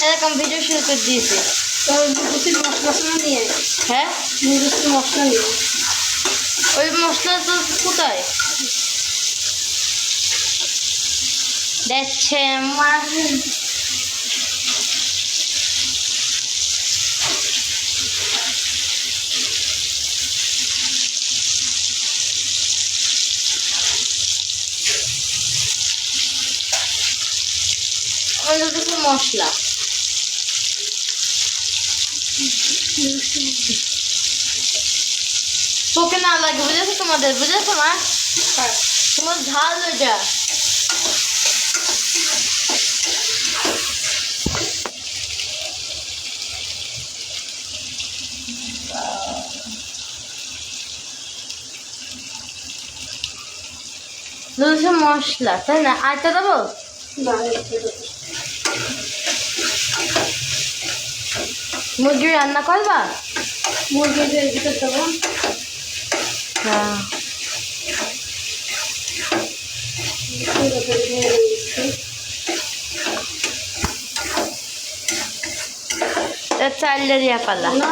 এরকম ভিডিও শুরু করে দিয়েছে। তো মশলা নিয়ে হ্যাঁ মশলা নিয়ে ওই মশলা তো কোথায় দেখছে আমার মশলা তোকে না লাগে বুঝেছো তোমাদের বুঝেছো মা তোমার ঝাল ওইটা মশলা তাই না আরেকটা দেবো মুরগি রান্না করবা মুরগি ভিতর দেবো হ্যাঁ চাইলে দিয়া পালা না